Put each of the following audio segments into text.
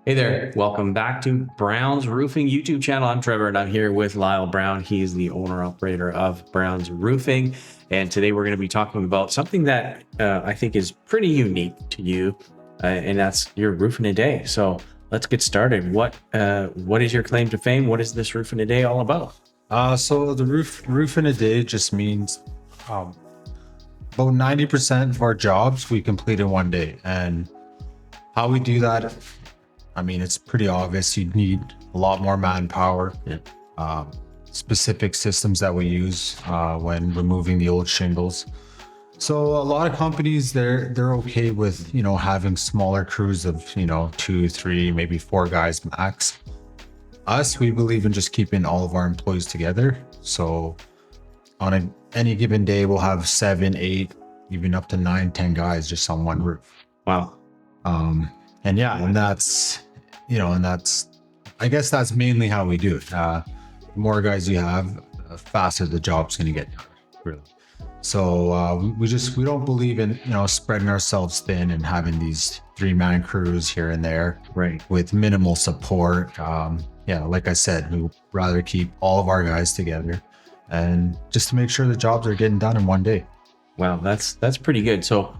Hey there, welcome back to Brown's Roofing YouTube channel. I'm Trevor and I'm here with Lyle Brown. He's the owner operator of Brown's Roofing. And today we're going to be talking about something that I think is pretty unique to you, and that's your roof in a day. So let's get started. What is your claim to fame? What is this roof in a day all about? So the roof in a day just means about 90% of our jobs we complete in one day. And how we do that, I mean, it's pretty obvious. You need a lot more manpower. Yeah. Specific systems that we use when removing the old shingles. So a lot of companies, they're okay with, having smaller crews of, 2, 3, maybe 4 guys max. Us, we believe in just keeping all of our employees together. So on any given day, we'll have 7, 8, even up to 9, 10 guys just on one roof. Wow. And that's, I guess that's mainly how we do it. The more guys you have, the faster the job's going to get done, really. So we don't believe in, spreading ourselves thin and having these 3-man crews here and there, Right, with minimal support. Like I said, we'd rather keep all of our guys together and just to make sure the jobs are getting done in one day. Wow, that's pretty good. So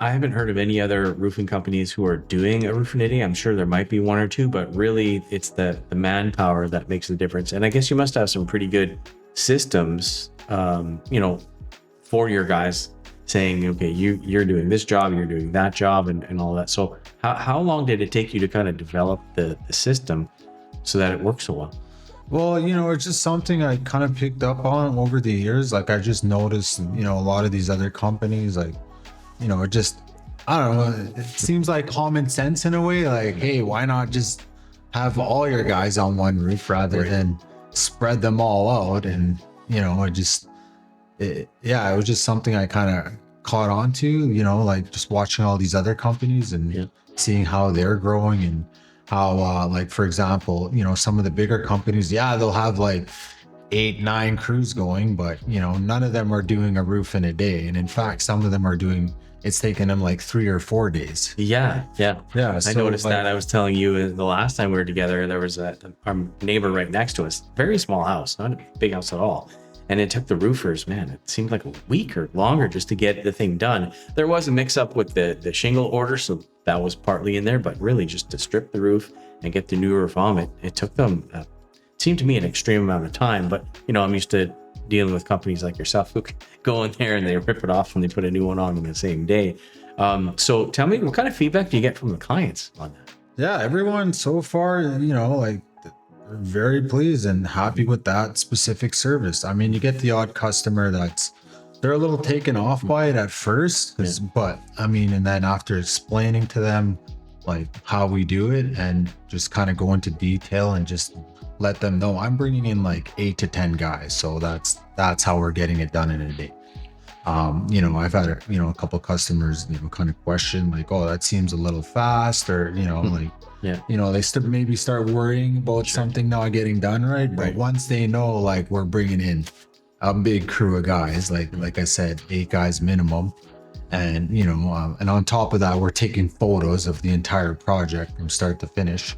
I haven't heard of any other roofing companies who are doing a roof in a day. I'm sure there might be one or two, but really it's the manpower that makes the difference. And I guess you must have some pretty good systems, for your guys saying, okay, you're doing this job, you're doing that job and all that. So how long did it take you to kind of develop the system so that it works so well? Well, it's just something I kind of picked up on over the years. Like I just noticed, a lot of these other companies, like, I don't know, it seems like common sense in a way. Like, hey, why not just have all your guys on one roof rather than spread them all out? And, it was just something I kind of caught on to, like just watching all these other companies and seeing how they're growing and how, like, for example, some of the bigger companies, they'll have like 8, 9 crews going, but, none of them are doing a roof in a day. And in fact, some of them are it's taking them like 3 or 4 days. Yeah. So, I noticed that. I was telling you the last time we were together, there was our neighbor right next to us, very small house, not a big house at all. And it took the roofers, man, it seemed like a week or longer just to get the thing done. There was a mix up with the shingle order, so that was partly in there, but really just to strip the roof and get the new roof on it took them, it seemed to me, an extreme amount of time. But, I'm used to dealing with companies like yourself who go in there and they rip it off and they put a new one on the same day. So tell me, what kind of feedback do you get from the clients on that? Yeah, everyone so far, like, they're very pleased and happy with that specific service. I mean, you get the odd customer they're a little taken off by it at first, but I mean, and then after explaining to them like how we do it and just kind of go into detail and just let them know I'm bringing in like 8 to 10 guys. So that's how we're getting it done in a day. I've had, a couple of customers, kind of question like, oh, that seems a little fast, or, they maybe start worrying about something not getting done right. But once they know, like, we're bringing in a big crew of guys, like I said, 8 guys minimum. And, and on top of that, we're taking photos of the entire project from start to finish.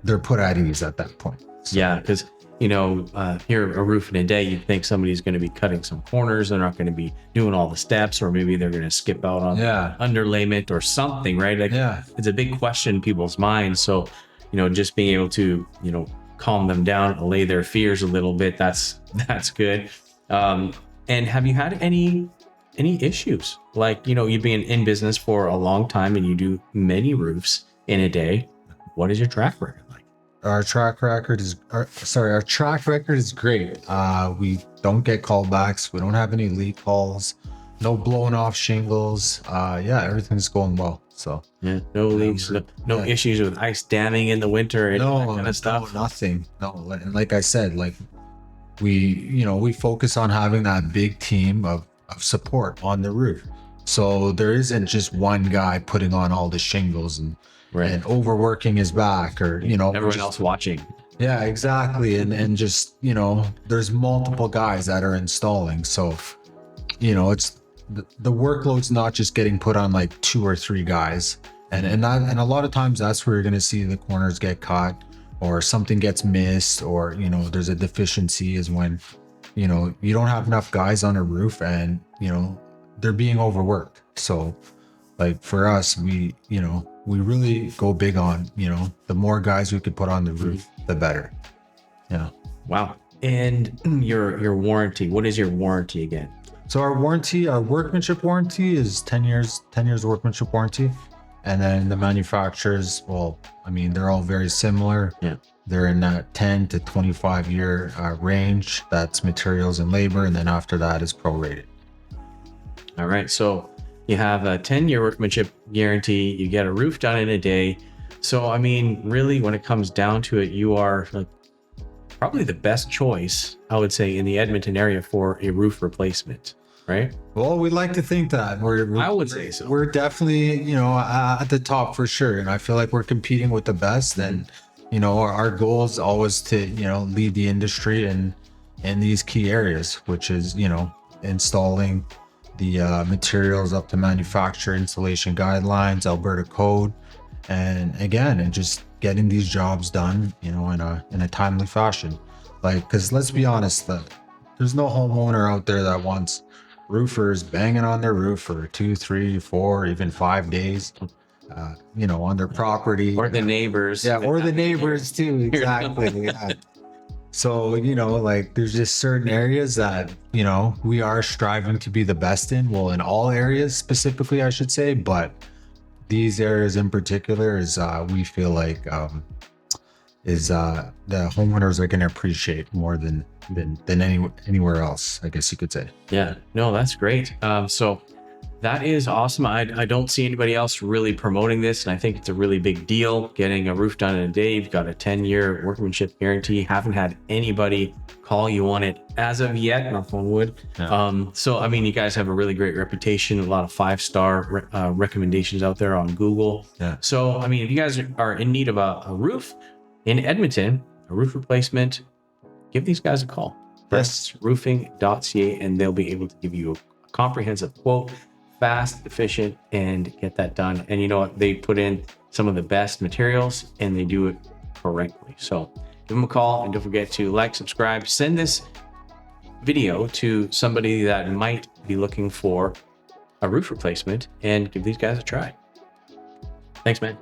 They're put at ease at that point. So. Yeah, because here a roof in a day, you'd think somebody's going to be cutting some corners, they're not going to be doing all the steps, or maybe they're going to skip out on underlayment or something, right? Like, it's a big question in people's minds. So just being able to calm them down, allay their fears a little bit, that's good. And have you had any issues? Like, you've been in business for a long time and you do many roofs in a day. What is your track record like? Our track record is great. We don't get callbacks. We don't have any leak calls. No blowing off shingles. Everything's going well. So no leaks, no issues with ice damming in the winter and that kind of stuff. No, nothing. No, and like I said, like we focus on having that big team of support on the roof. So there isn't just one guy putting on all the shingles and overworking his back, or everyone else watching. Yeah, exactly. And just there's multiple guys that are installing, so it's the workload's not just getting put on like 2 or 3 guys, and a lot of times that's where you're going to see the corners get caught, or something gets missed, or there's a deficiency, is when you don't have enough guys on a roof, and they're being overworked. So like for us, we really go big on the more guys we could put on the roof, the better. Yeah. Wow. And your warranty, what is your warranty again? So our workmanship warranty is 10 years workmanship warranty. And then the manufacturers, well, I mean, they're all very similar. Yeah. They're in that 10 to 25 year range. That's materials and labor. And then after that is prorated. All right. So you have a 10-year workmanship guarantee. You get a roof done in a day. So, I mean, really, when it comes down to it, you are like probably the best choice, I would say, in the Edmonton area for a roof replacement, right? Well, we'd like to think that I would say so. We're definitely, at the top for sure. And I feel like we're competing with the best. And, our goal is always to, lead the industry in these key areas, which is, installing the materials up to manufacturer installation guidelines, Alberta code, and just getting these jobs done, in a timely fashion. Like, because let's be honest, there's no homeowner out there that wants roofers banging on their roof for 2, 3, 4, even 5 days, on their property. Or the neighbors. Yeah, or the neighbors too. Exactly. Yeah. So, like there's just certain areas that, we are striving to be the best in. Well, in all areas specifically, I should say, but these areas in particular is we feel like the homeowners are going to appreciate more than anywhere else, I guess you could say. Yeah, no, that's great. So that is awesome. I don't see anybody else really promoting this, and I think it's a really big deal getting a roof done in a day. You've got a 10-year workmanship guarantee. Haven't had anybody call you on it as of yet, knock on wood. Yeah. So I mean, you guys have a really great reputation, a lot of 5-star recommendations out there on Google. Yeah. So I mean, if you guys are in need of a roof in Edmonton, a roof replacement, give these guys a call. bestroofing.ca, and they'll be able to give you a comprehensive quote, fast, efficient, and get that done. And you know what? They put in some of the best materials and they do it correctly. So give them a call, and don't forget to like, subscribe, send this video to somebody that might be looking for a roof replacement, and give these guys a try. Thanks, man.